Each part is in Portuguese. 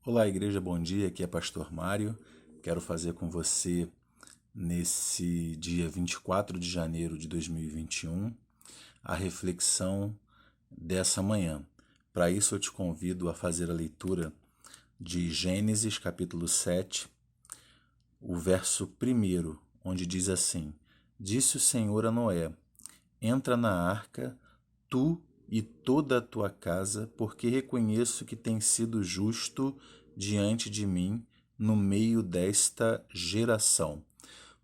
Olá, igreja, bom dia. Aqui é Pastor Mário. Quero fazer com você, nesse dia 24 de janeiro de 2021, a reflexão dessa manhã. Para isso, eu te convido a fazer a leitura de Gênesis, capítulo 7, o verso 1, onde diz assim: Disse o Senhor a Noé: Entra na arca, tu e toda a tua casa, porque reconheço que tens sido justo diante de mim no meio desta geração.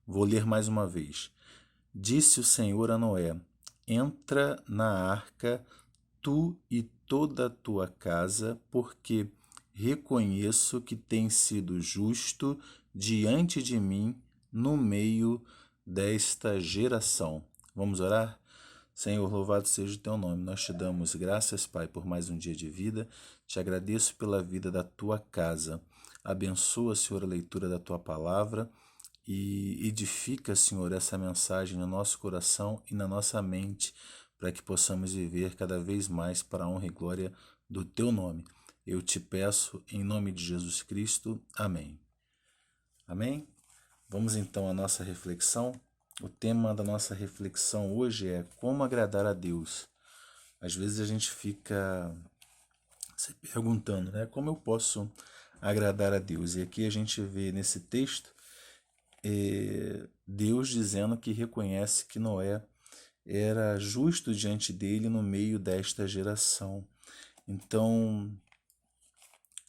Vou ler mais uma vez. Disse o Senhor a Noé: Entra na arca, tu e toda a tua casa, porque reconheço que tens sido justo diante de mim no meio desta geração. Vamos orar? Senhor, louvado seja o teu nome. Nós te damos graças, Pai, por mais um dia de vida. Te agradeço pela vida da tua casa. Abençoa, Senhor, a leitura da tua palavra e edifica, Senhor, essa mensagem no nosso coração e na nossa mente, para que possamos viver cada vez mais para a honra e glória do teu nome. Eu te peço em nome de Jesus Cristo. Amém. Amém? Vamos então à nossa reflexão. O tema da nossa reflexão hoje é como agradar a Deus. Às vezes a gente fica se perguntando, né? Como eu posso agradar a Deus? E aqui a gente vê nesse texto Deus dizendo que reconhece que Noé era justo diante dele no meio desta geração. Então,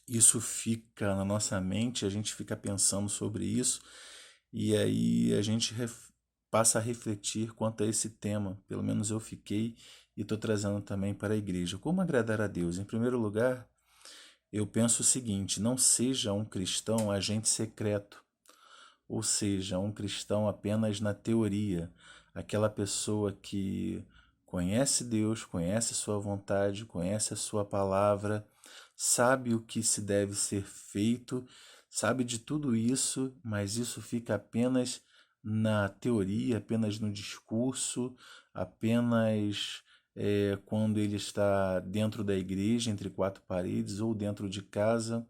isso fica na nossa mente, a gente fica pensando sobre isso e aí a gente passa a refletir quanto a esse tema. Pelo menos eu fiquei e estou trazendo também para a igreja. Como agradar a Deus? Em primeiro lugar, eu penso o seguinte: não seja um cristão agente secreto, ou seja, um cristão apenas na teoria, aquela pessoa que conhece Deus, conhece sua vontade, conhece a sua palavra, sabe o que se deve ser feito, sabe de tudo isso, mas isso fica apenas na teoria, apenas no discurso, apenas quando ele está dentro da igreja, entre quatro paredes, ou dentro de casa,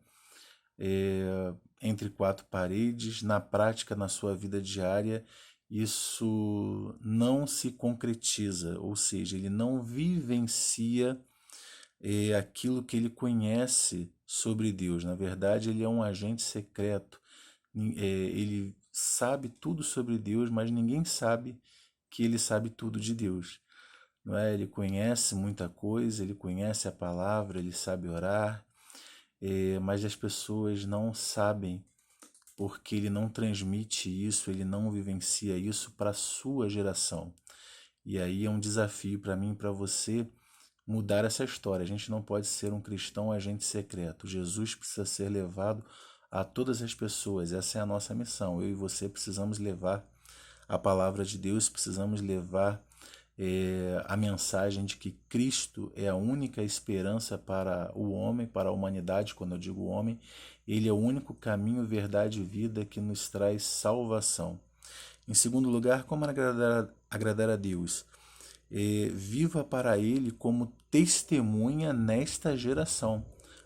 entre quatro paredes, na prática, na sua vida diária, isso não se concretiza, ou seja, ele não vivencia aquilo que ele conhece sobre Deus. Na verdade, ele é um agente secreto. Ele sabe tudo sobre Deus, mas ninguém sabe que ele sabe tudo de Deus. Não é? Ele conhece muita coisa, ele conhece a palavra, ele sabe orar, mas as pessoas não sabem porque ele não transmite isso, ele não vivencia isso para a sua geração. E aí é um desafio para mim e para você mudar essa história. A gente não pode ser um cristão agente secreto. Jesus precisa ser levado a todas as pessoas. Essa é a nossa missão. Eu e você precisamos levar a palavra de Deus, precisamos levar a mensagem de que Cristo é a única esperança para o homem, para a humanidade. Quando eu digo homem, ele é o único caminho, verdade e vida que nos traz salvação. Em segundo lugar, como agradar a Deus? Viva para Ele como testemunha nesta geração.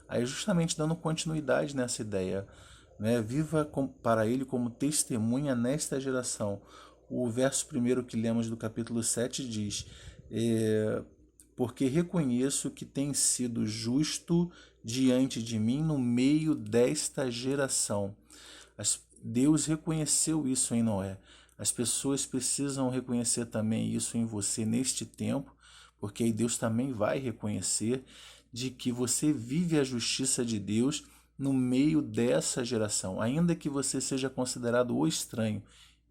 Aí justamente dando continuidade nessa ideia, né? Viva para Ele como testemunha nesta geração. O verso primeiro que lemos do capítulo 7 diz: porque reconheço que tem sido justo diante de mim no meio desta geração. Deus reconheceu isso em Noé. As pessoas precisam reconhecer também isso em você neste tempo, porque aí Deus também vai reconhecer de que você vive a justiça de Deus no meio dessa geração, ainda que você seja considerado o estranho.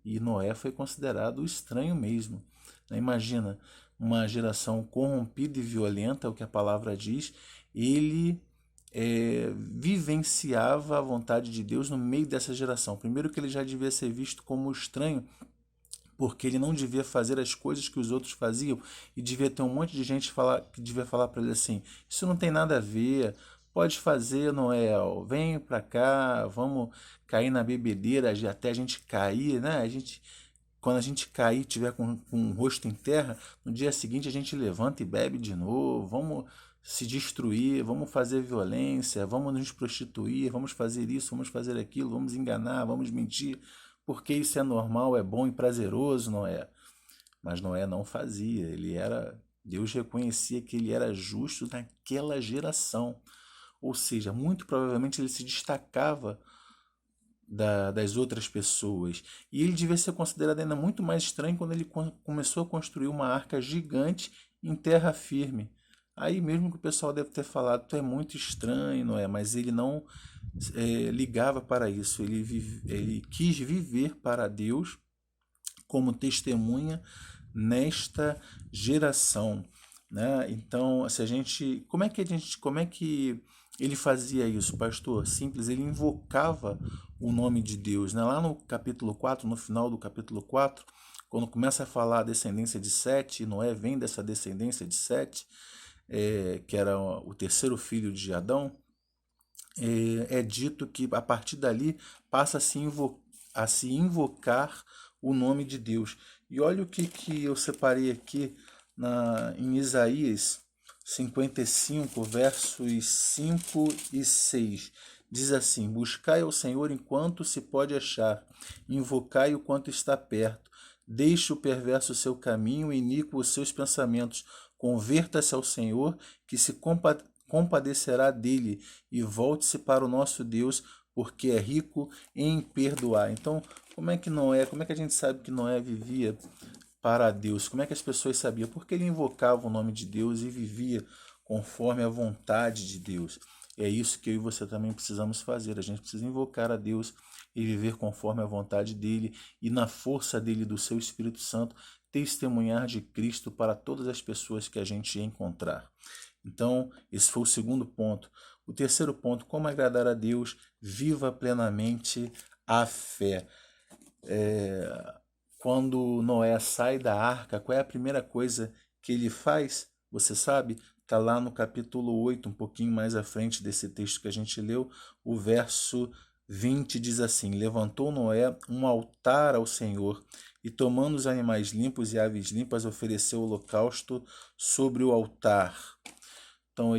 E Noé foi considerado o estranho mesmo. Imagina, uma geração corrompida e violenta, o que a palavra diz, ele vivenciava a vontade de Deus no meio dessa geração. Primeiro que ele já devia ser visto como estranho, porque ele não devia fazer as coisas que os outros faziam, e devia ter um monte de gente que devia falar para ele assim: isso não tem nada a ver, pode fazer, Noel, vem para cá, vamos cair na bebedeira até a gente cair, né? Quando a gente cair, tiver com o rosto em terra, no dia seguinte a gente levanta e bebe de novo, vamos se destruir, vamos fazer violência, vamos nos prostituir, vamos fazer isso, vamos fazer aquilo, vamos enganar, vamos mentir, porque isso é normal, é bom e prazeroso, Noé. Mas Noé não fazia, Deus reconhecia que ele era justo naquela geração. Ou seja, muito provavelmente ele se destacava das outras pessoas. E ele devia ser considerado ainda muito mais estranho quando ele começou a construir uma arca gigante em terra firme. Aí mesmo que o pessoal deve ter falado, tu é muito estranho, não é? Mas ele não ligava para isso. Ele quis viver para Deus como testemunha nesta geração, né? Então, se a gente, como é que ele fazia isso, pastor? Simples, ele invocava o nome de Deus, né? Lá no capítulo 4, no final do capítulo 4, quando começa a falar a descendência de Sete, Noé vem dessa descendência de Sete, que era o terceiro filho de Adão, é dito que a partir dali passa a se invocar o nome de Deus. E olha o que eu separei aqui em Isaías 55, versos 5 e 6. Diz assim: Buscai ao Senhor enquanto se pode achar, invocai o quanto está perto. Deixe o perverso o seu caminho e iníquo os seus pensamentos. Converta-se ao Senhor, que se compadecerá dele, e volte-se para o nosso Deus, porque é rico em perdoar. Então, como é que a gente sabe que Noé vivia para Deus? Como é que as pessoas sabiam? Porque ele invocava o nome de Deus e vivia conforme a vontade de Deus. É isso que eu e você também precisamos fazer. A gente precisa invocar a Deus e viver conforme a vontade dele e na força dele, do seu Espírito Santo, testemunhar de Cristo para todas as pessoas que a gente encontrar. Então, esse foi o segundo ponto. O terceiro ponto, como agradar a Deus, viva plenamente a fé. Quando Noé sai da arca, qual é a primeira coisa que ele faz? Você sabe? Está lá no capítulo 8, um pouquinho mais à frente desse texto que a gente leu, o verso 20 diz assim: Levantou Noé um altar ao Senhor e, tomando os animais limpos e aves limpas, ofereceu o holocausto sobre o altar. Então a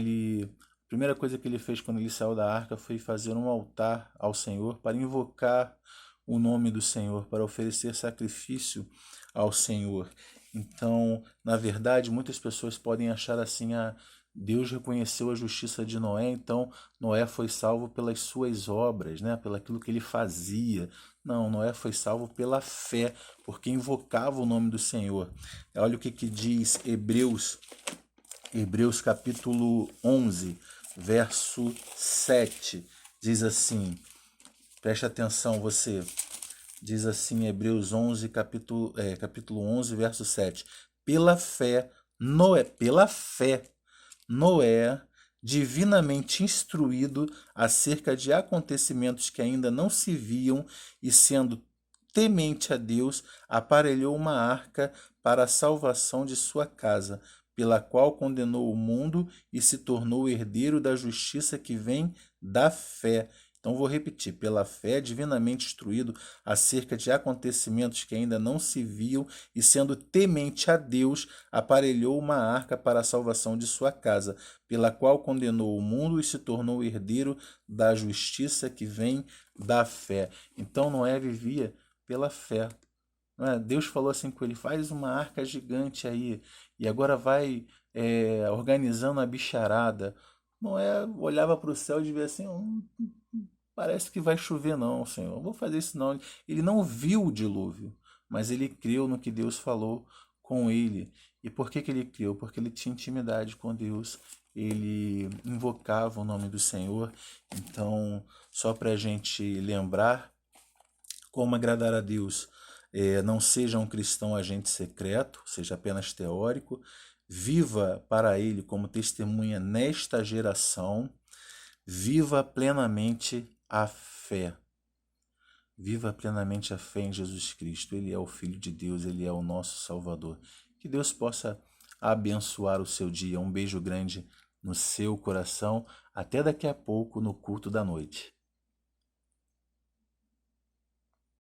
primeira coisa que ele fez quando ele saiu da arca foi fazer um altar ao Senhor para invocar o nome do Senhor, para oferecer sacrifício ao Senhor. Então, na verdade, muitas pessoas podem achar assim: Deus reconheceu a justiça de Noé, então Noé foi salvo pelas suas obras, né? Pelo aquilo que ele fazia. Não, Noé foi salvo pela fé, porque invocava o nome do Senhor. Olha o que diz Hebreus capítulo 11, verso 7, diz assim, preste atenção você, diz assim Hebreus 11, capítulo 11, verso 7, pela fé, Noé, divinamente instruído acerca de acontecimentos que ainda não se viam e sendo temente a Deus, aparelhou uma arca para a salvação de sua casa, pela qual condenou o mundo e se tornou herdeiro da justiça que vem da fé. Então vou repetir: pela fé, divinamente instruído acerca de acontecimentos que ainda não se viam e sendo temente a Deus, aparelhou uma arca para a salvação de sua casa, pela qual condenou o mundo e se tornou herdeiro da justiça que vem da fé. Então Noé vivia pela fé. Deus falou assim com ele: faz uma arca gigante aí, e agora vai organizando a bicharada. Noé olhava para o céu e via assim: parece que vai chover não, Senhor, não vou fazer isso não. Ele não viu o dilúvio, mas ele creu no que Deus falou com ele. E por que ele creu? Porque ele tinha intimidade com Deus, ele invocava o nome do Senhor. Então, só para a gente lembrar como agradar a Deus. Não seja um cristão agente secreto, seja apenas teórico. Viva para Ele como testemunha nesta geração. Viva plenamente a fé. Viva plenamente a fé em Jesus Cristo. Ele é o Filho de Deus, Ele é o nosso Salvador. Que Deus possa abençoar o seu dia. Um beijo grande no seu coração. Até daqui a pouco no culto da noite.